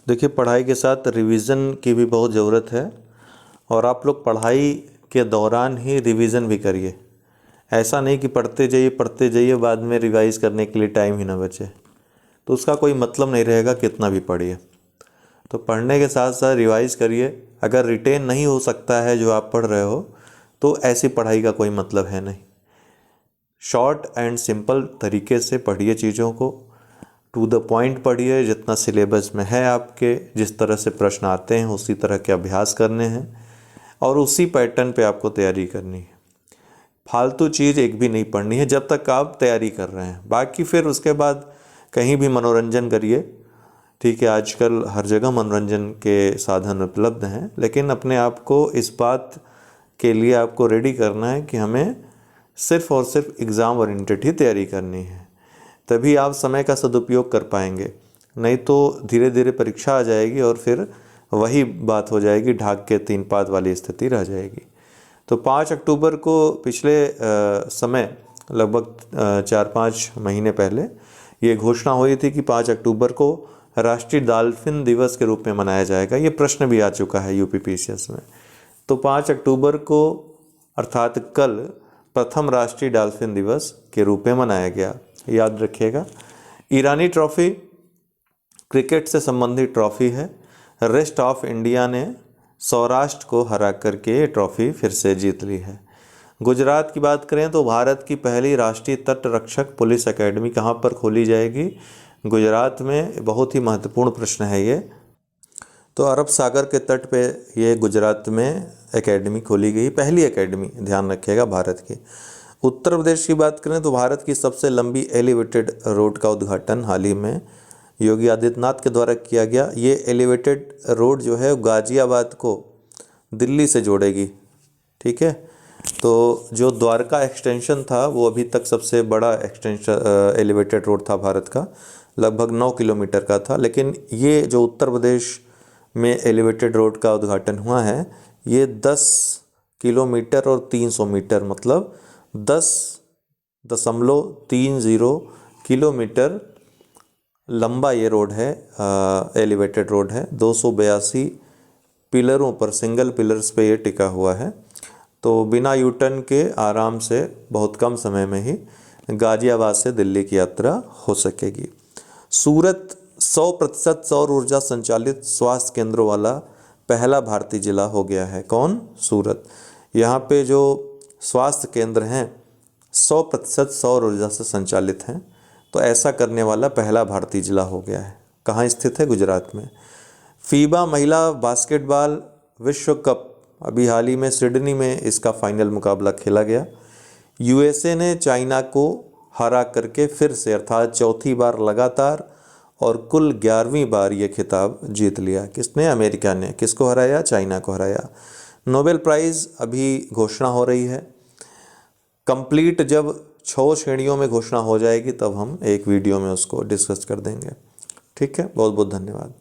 देखिए, पढ़ाई के साथ रिवीजन की भी बहुत ज़रूरत है और आप लोग पढ़ाई के दौरान ही रिवीजन भी करिए। ऐसा नहीं कि पढ़ते जाइए बाद में रिवाइज़ करने के लिए टाइम ही ना बचे, तो उसका कोई मतलब नहीं रहेगा कितना भी पढ़िए। तो पढ़ने के साथ साथ रिवाइज़ करिए। अगर रिटेन नहीं हो सकता है जो आप पढ़ रहे हो तो ऐसी पढ़ाई का कोई मतलब है नहीं। शॉर्ट एंड सिंपल तरीके से पढ़िए, चीज़ों को टू द पॉइंट पढ़िए। जितना सिलेबस में है आपके, जिस तरह से प्रश्न आते हैं उसी तरह के अभ्यास करने हैं और उसी पैटर्न पे आपको तैयारी करनी है। फालतू चीज़ एक भी नहीं पढ़नी है जब तक आप तैयारी कर रहे हैं। बाकी फिर उसके बाद कहीं भी मनोरंजन करिए, ठीक है। आजकल हर जगह मनोरंजन के साधन उपलब्ध हैं, लेकिन अपने आप को इस बात के लिए आपको रेडी करना है कि हमें सिर्फ़ और सिर्फ एग्ज़ाम ओरिएंटेड ही तैयारी करनी है। तभी आप समय का सदुपयोग कर पाएंगे, नहीं तो धीरे धीरे परीक्षा आ जाएगी और फिर वही बात हो जाएगी, ढाक के 3 पात वाली स्थिति रह जाएगी। तो 5 अक्टूबर को पिछले समय लगभग 4-5 महीने पहले ये घोषणा हुई थी कि 5 अक्टूबर को राष्ट्रीय डॉल्फिन दिवस के रूप में मनाया जाएगा। ये प्रश्न भी आ चुका है यूपीपीसीएस में। तो 5 अक्टूबर को अर्थात कल प्रथम राष्ट्रीय डॉल्फिन दिवस के रूप में मनाया गया, याद रखिएगा। ईरानी ट्रॉफी क्रिकेट से संबंधित ट्रॉफी है। रेस्ट ऑफ इंडिया ने सौराष्ट्र को हरा करके ये ट्रॉफी फिर से जीत ली है। गुजरात की बात करें तो भारत की पहली राष्ट्रीय तट रक्षक पुलिस एकेडमी कहाँ पर खोली जाएगी? गुजरात में। बहुत ही महत्वपूर्ण प्रश्न है ये। तो अरब सागर के तट पे ये गुजरात में एकेडमी खोली गई, पहली एकेडमी, ध्यान रखिएगा, भारत की। उत्तर प्रदेश की बात करें तो भारत की सबसे लंबी एलिवेटेड रोड का उद्घाटन हाल ही में योगी आदित्यनाथ के द्वारा किया गया। ये एलिवेटेड रोड जो है गाज़ियाबाद को दिल्ली से जोड़ेगी, ठीक है। तो जो द्वारका एक्सटेंशन था वो अभी तक सबसे बड़ा एक्सटेंशन एलिवेटेड रोड था भारत का, लगभग 9 किलोमीटर का था। लेकिन ये जो उत्तर प्रदेश में एलिवेटेड रोड का उद्घाटन हुआ है, ये 10 किलोमीटर और 300 मीटर, मतलब 10.30 किलोमीटर लंबा ये रोड है, एलिवेटेड रोड है। 282 पिलरों पर, सिंगल पिलर्स पे ये टिका हुआ है। तो बिना यू टर्न के आराम से बहुत कम समय में ही गाज़ियाबाद से दिल्ली की यात्रा हो सकेगी। सूरत 100% सौर ऊर्जा संचालित स्वास्थ्य केंद्रों वाला पहला भारतीय जिला हो गया है। कौन? सूरत। यहाँ पे जो स्वास्थ्य केंद्र हैं 100% सौर ऊर्जा से संचालित हैं, तो ऐसा करने वाला पहला भारतीय जिला हो गया है। कहाँ स्थित है? गुजरात में। फीबा महिला बास्केटबॉल विश्व कप अभी हाल ही में सिडनी में इसका फाइनल मुकाबला खेला गया। यूएसए ने चाइना को हरा करके फिर से, अर्थात चौथी बार लगातार और कुल 11वीं बार ये खिताब जीत लिया। किसने? अमेरिका ने। किसको हराया? चाइना को हराया। नोबेल प्राइज़ अभी घोषणा हो रही है। कंप्लीट जब 6 श्रेणियों में घोषणा हो जाएगी तब हम एक वीडियो में उसको डिस्कस कर देंगे, ठीक है। बहुत बहुत धन्यवाद।